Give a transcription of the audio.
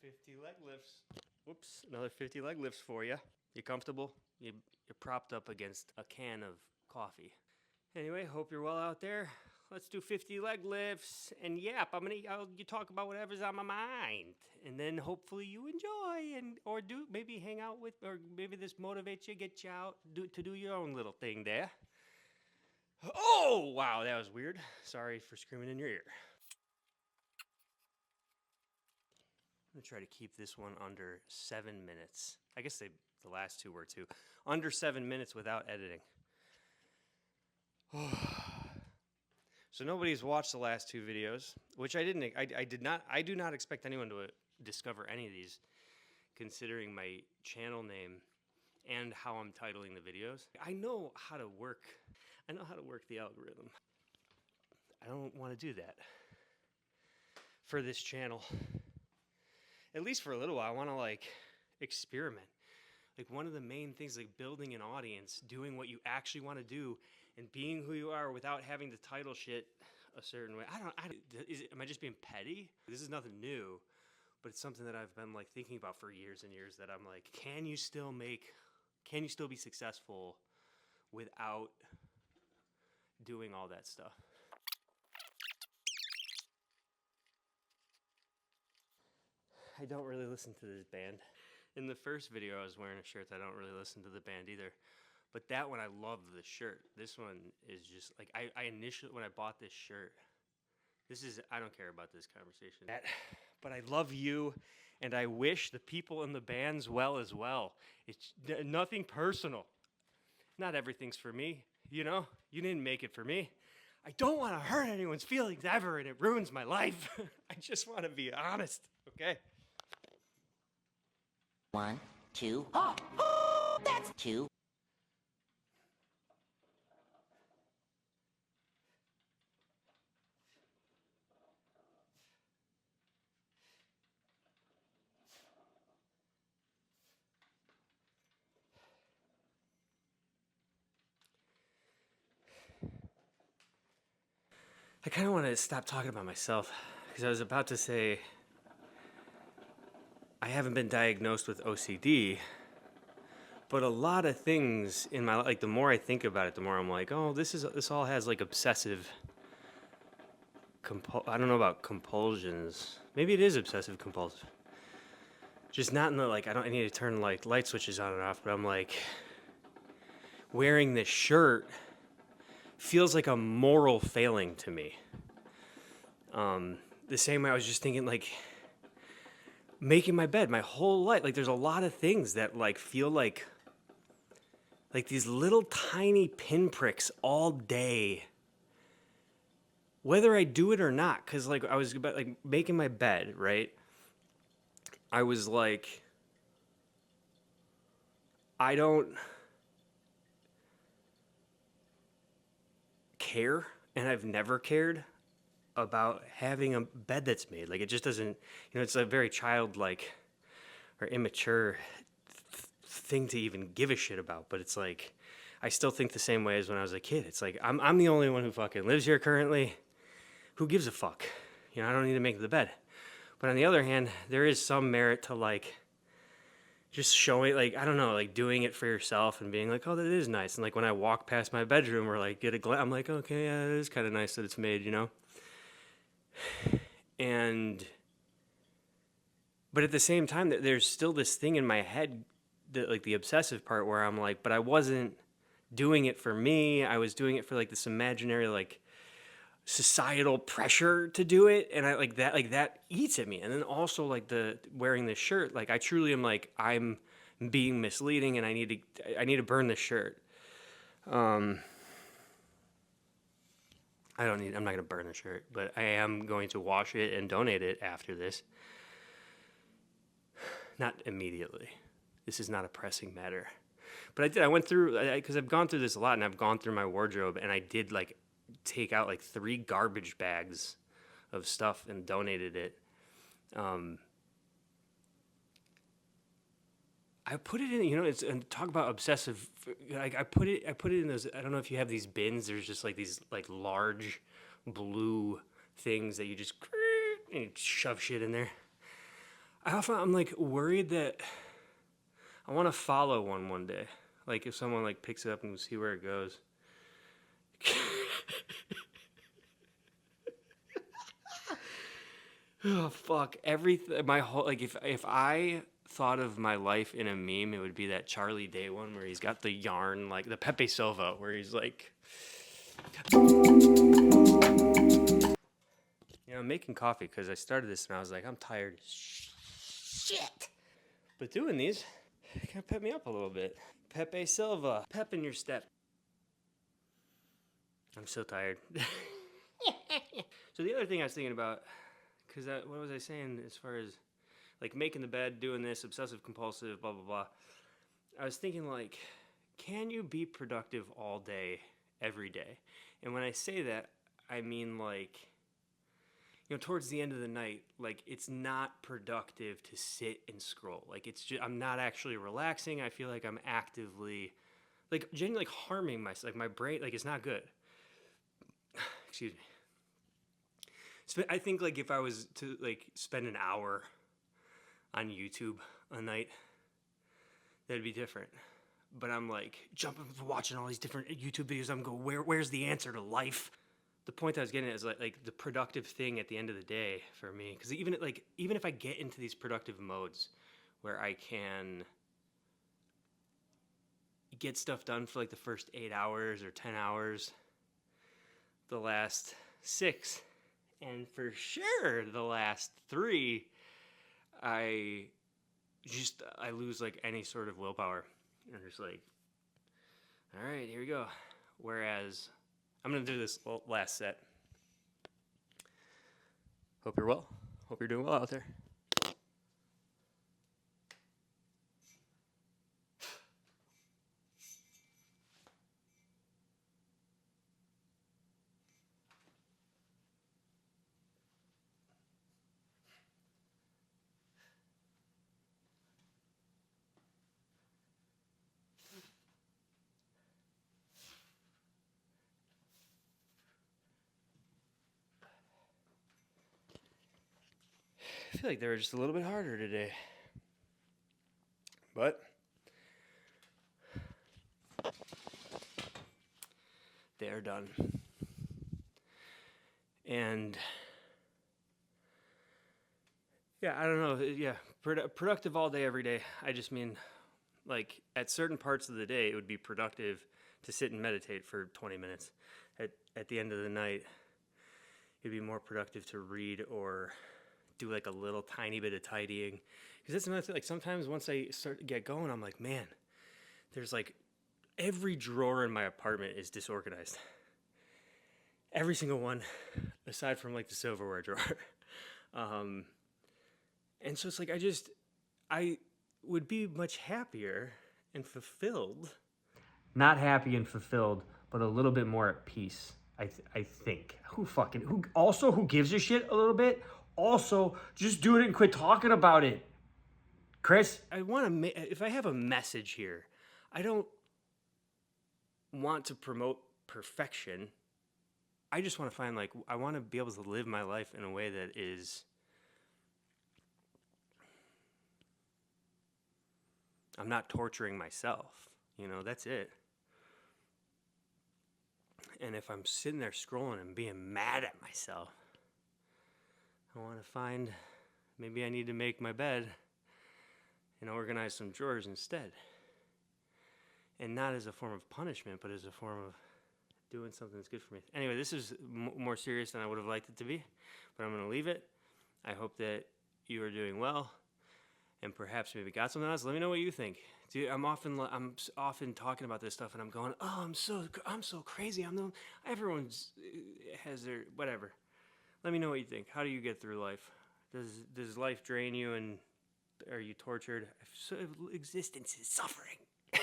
50 leg lifts. Whoops, another 50 leg lifts for you. You comfortable? You're propped up against a can of coffee. Anyway, hope you're well out there. Let's do 50 leg lifts and yap. You talk about whatever's on my mind, and then hopefully you enjoy or maybe hang out with, or maybe this motivates you, get you out to do your own little thing there. Oh wow, that was weird. Sorry for screaming in your ear. I'm gonna try to keep this one under 7 minutes. I guess the last two were too. Under 7 minutes without editing. So nobody's watched the last two videos, which I do not expect anyone to discover any of these, considering my channel name and how I'm titling the videos. I know how to work the algorithm. I don't want to do that for this channel. At least for a little while. I want to experiment. One of the main things, building an audience, doing what you actually want to do, and being who you are without having to title shit a certain way. Am I just being petty? This is nothing new, but it's something that I've been thinking about for years and years, that I'm can you still be successful without doing all that stuff? I don't really listen to this band. In the first video, I was wearing a shirt that I don't really listen to the band either. But that one, I love the shirt. This one is just I initially, when I bought this shirt, I don't care about this conversation. But I love you, and I wish the people in the bands well as well. It's nothing personal. Not everything's for me, you know? You didn't make it for me. I don't want to hurt anyone's feelings ever, and it ruins my life. I just want to be honest, okay? 1, 2. That's 2. I kind of want to stop talking about myself, because I was about to say I haven't been diagnosed with OCD, but a lot of things in my life, the more I think about it, the more I'm oh, this all has obsessive I don't know about compulsions. Maybe it is obsessive compulsive. Just not in the I need to turn light switches on and off, but I'm wearing this shirt feels like a moral failing to me. The same way I was just thinking making my bed my whole life. There's a lot of things that feel like these little tiny pinpricks all day, whether I do it or not. Because I was about making my bed, right? I was I don't care, and I've never cared about having a bed that's made. It just doesn't, it's a very childlike or immature thing to even give a shit about. But it's I still think the same way as when I was a kid. It's I'm the only one who fucking lives here currently. Who gives a fuck? I don't need to make the bed. But on the other hand, there is some merit to just showing, I don't know, doing it for yourself and being oh, that is nice. And when I walk past my bedroom or get a glance, I'm okay, yeah, it is kind of nice that it's made, but at the same time, there's still this thing in my head, that the obsessive part, where I'm but I wasn't doing it for me. I was doing it for this imaginary societal pressure to do it, and I that eats at me. And then also the wearing this shirt, I truly am I'm being misleading, and I need to burn this shirt. I'm not gonna burn the shirt, but I am going to wash it and donate it after this. Not immediately. This is not a pressing matter. But I went through, because I've gone through this a lot, and I've gone through my wardrobe, and I did take out 3 garbage bags of stuff and donated it. I put it in, it's, and talk about obsessive. I put it in those. I don't know if you have these bins. There's just these large blue things that you just and you shove shit in there. I'm like worried that I want to follow one day. Like if someone like picks it up and see where it goes. Oh fuck! Everything. My whole like if I thought of my life in a meme, it would be that Charlie Day one where he's got the yarn, like the Pepe Silva, where he's like, I'm making coffee because I started this and I was like, I'm tired as shit. But doing these kind of pep me up a little bit. Pepe Silva, pep in your step. I'm so tired. So the other thing I was thinking about, because what was I saying as far as like making the bed, doing this, obsessive compulsive, blah, blah, blah. I was thinking like, can you be productive all day, every day? And when I say that, I mean like, towards the end of the night, like it's not productive to sit and scroll. Like it's just, I'm not actually relaxing. I feel like I'm actively, like genuinely like harming myself. Like my brain, like it's not good. Excuse me. I think like if I was to like spend an hour on YouTube a night, that'd be different. But I'm like jumping, watching all these different YouTube videos. I'm going, where's the answer to life? The point I was getting at is like the productive thing at the end of the day for me. Because even if I get into these productive modes where I can get stuff done for like the first 8 hours or 10 hours, the last 6, and for sure the last 3, I lose like any sort of willpower. And just like, all right, here we go. Whereas I'm going to do this last set. Hope you're well. Hope you're doing well out there. I feel like they were just a little bit harder today. But they are done. And yeah, I don't know. Yeah, productive all day, every day. I just mean like at certain parts of the day, it would be productive to sit and meditate for 20 minutes. At the end of the night, it'd be more productive to read or do like a little tiny bit of tidying. Because that's another thing. Like sometimes once I start to get going, I'm like, man, there's like every drawer in my apartment is disorganized. Every single one, aside from like the silverware drawer. And so it's like I would be much happier and fulfilled. Not happy and fulfilled, but a little bit more at peace. I think. Who gives a shit a little bit? Also, just do it and quit talking about it. Chris, I want to if I have a message here, I don't want to promote perfection. I just want to find like I want to be able to live my life in a way that is I'm not torturing myself. That's it. And if I'm sitting there scrolling and being mad at myself, I want to find maybe I need to make my bed and organize some drawers instead. And not as a form of punishment, but as a form of doing something that's good for me. Anyway, this is more serious than I would have liked it to be, but I'm going to leave it. I hope that you are doing well and perhaps maybe got something else. Let me know what you think. Dude, I'm often talking about this stuff and I'm going, oh, I'm so crazy. Everyone's has their whatever. Let me know what you think. How do you get through life? Does life drain you and are you tortured? Existence is suffering.